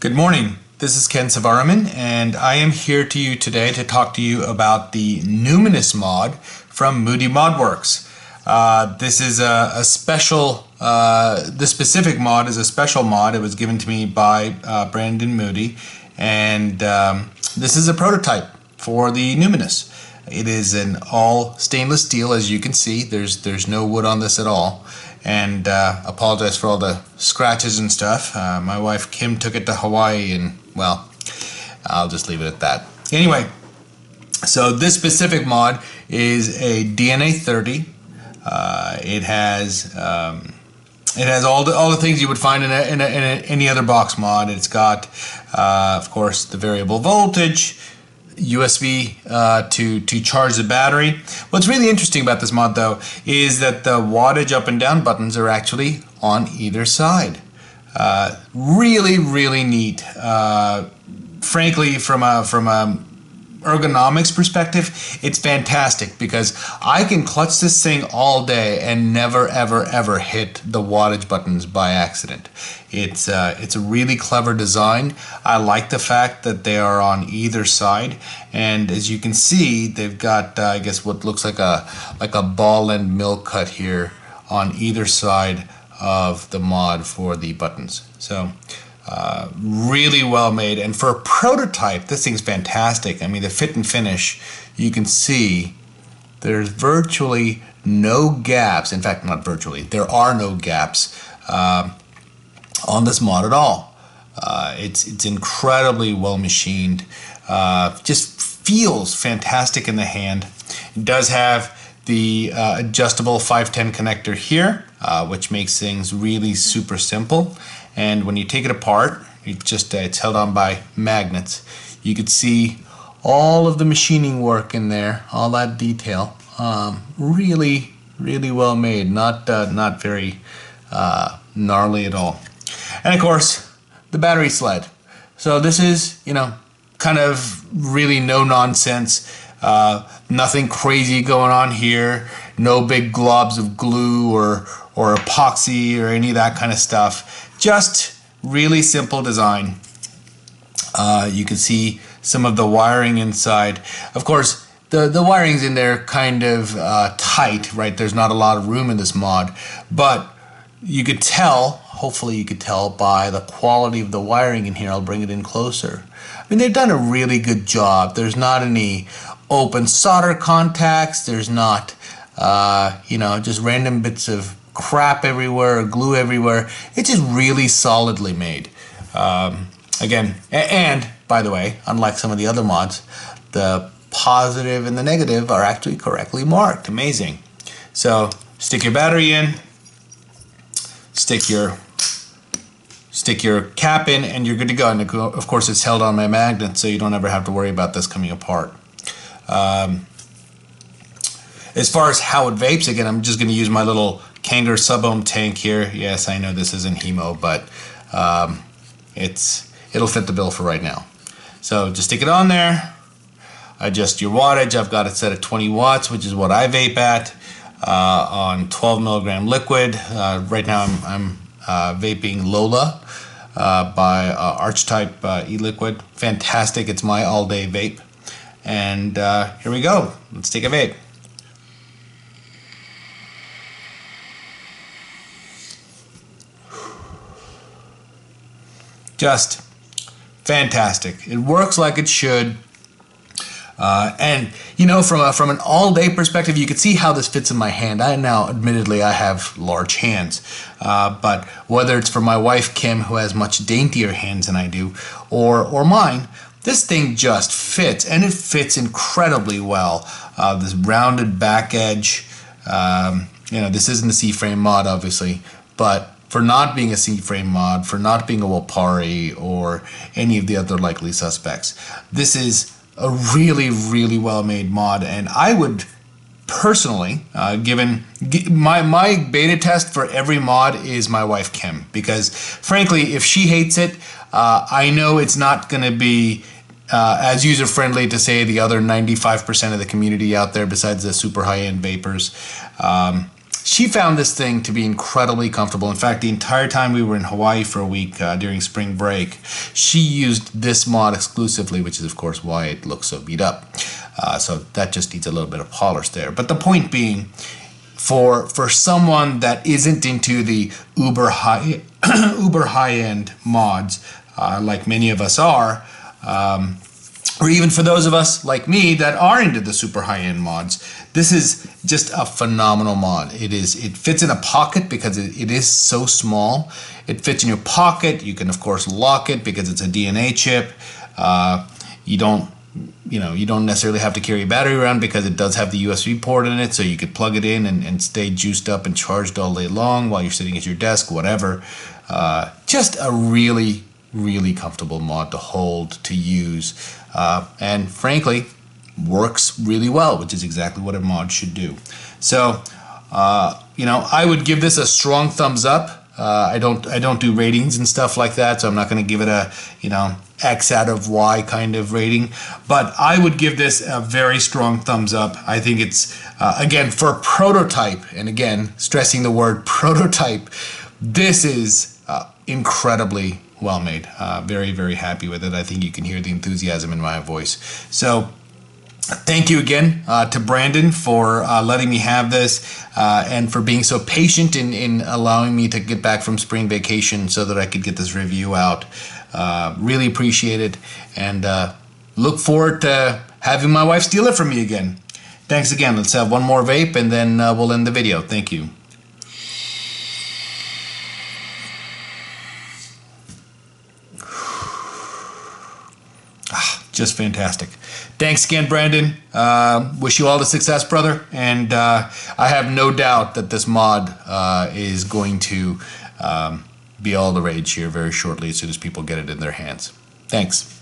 Good morning. This is Ken Savaraman, and I am here to you today to talk to you about the Numinous mod from Moody ModWorks. This is a special, this specific mod is a special mod. It was given to me by Brandon Moody, and this is a prototype for the Numinous. It is an all stainless steel, as you can see. There's no wood on this at all. And apologize for all the scratches and stuff. My wife Kim took it to Hawaii, and well, I'll just leave it at that. Anyway, so this specific mod is a DNA 30. It has all the things you would find in any other box mod. It's got, of course, the variable voltage, USB to charge the battery. What's really interesting about this mod, though, is that the wattage up and down buttons are actually on either side. Really neat. Frankly, from a ergonomics perspective, it's fantastic because I can clutch this thing all day and never ever hit the wattage buttons by accident. It's a really clever design. I like the fact that they are on either side, and as you can see, they've got I guess what looks like a ball and mill cut here on either side of the mod for the buttons. So really well made, and for a prototype this thing's fantastic. I mean, the fit and finish, you can see there's virtually no gaps. In fact, not virtually, there are no gaps on this mod at all. It's incredibly well machined. Just feels fantastic in the hand. It does have the adjustable 510 connector here, which makes things really super simple. And when you take it apart, it's held on by magnets. You could see all of the machining work in there, all that detail. Really well made. Not very gnarly at all. And of course, the battery sled. So this is, kind of really no nonsense. Nothing crazy going on here. No big globs of glue or epoxy or any of that kind of stuff. Just really simple design. You can see some of the wiring inside. Of course, the wiring's in there kind of tight, right? There's not a lot of room in this mod, but you could tell, hopefully you could tell by the quality of the wiring in here. I'll bring it in closer. I mean, they've done a really good job. There's not any open solder contacts. There's not, just random bits of crap everywhere or glue everywhere. It's just really solidly made. Again, and by the way, unlike some of the other mods, the positive and the negative are actually correctly marked. Amazing. So stick your battery in, stick your cap in, and you're good to go. And of course, it's held on by magnets, so you don't ever have to worry about this coming apart. As far as how it vapes, again, I'm just going to use my little Kanger sub-ohm tank here. Yes, I know this isn't hemo, but it'll fit the bill for right now. So just stick it on there, adjust your wattage. I've got it set at 20 watts, which is what I vape at, on 12 milligram liquid. Right now I'm vaping Lola by Archetype e-liquid. Fantastic. It's my all-day vape. And here we go. Let's take a vape. Just fantastic. It works like it should. And from an all-day perspective, you can see how this fits in my hand. Admittedly, I have large hands, but whether it's for my wife Kim, who has much daintier hands than I do, or mine, this thing just fits, and it fits incredibly well. This rounded back edge. This isn't a C-frame mod, obviously, but for not being a C-frame mod, for not being a Wapari or any of the other likely suspects, this is a really well-made mod. And I would personally, my beta test for every mod is my wife Kim, because frankly, if she hates it, I know it's not going to be as user-friendly to say the other 95% of the community out there besides the super high-end vapors. She found this thing to be incredibly comfortable. In fact, the entire time we were in Hawaii for a week during spring break, she used this mod exclusively, which is of course why it looks so beat up. So that just needs a little bit of polish there. But the point being, for someone that isn't into the uber high end mods, like many of us are, or even for those of us like me that are into the super high-end mods, this is just a phenomenal mod. It fits in a pocket because it is so small. It fits in your pocket. You can of course lock it because it's a DNA chip. You don't necessarily have to carry a battery around because it does have the USB port in it, so you could plug it in and stay juiced up and charged all day long while you're sitting at your desk, whatever. Just a really comfortable mod to hold, to use, and frankly works really well, which is exactly what a mod should do. So I would give this a strong thumbs up. I don't do ratings and stuff like that, so I'm not going to give it a X out of Y kind of rating, but I would give this a very strong thumbs up. I think it's again, for a prototype, and again stressing the word prototype, this is incredibly well made. Very happy with it. I think you can hear the enthusiasm in my voice. So thank you again to Brandon for letting me have this and for being so patient in allowing me to get back from spring vacation so that I could get this review out. Really appreciate it, and look forward to having my wife steal it from me again. Thanks again. Let's have one more vape and then we'll end the video. Thank you. Just fantastic. Thanks again, Brandon. Wish you all the success, brother. And I have no doubt that this mod is going to be all the rage here very shortly as soon as people get it in their hands. Thanks.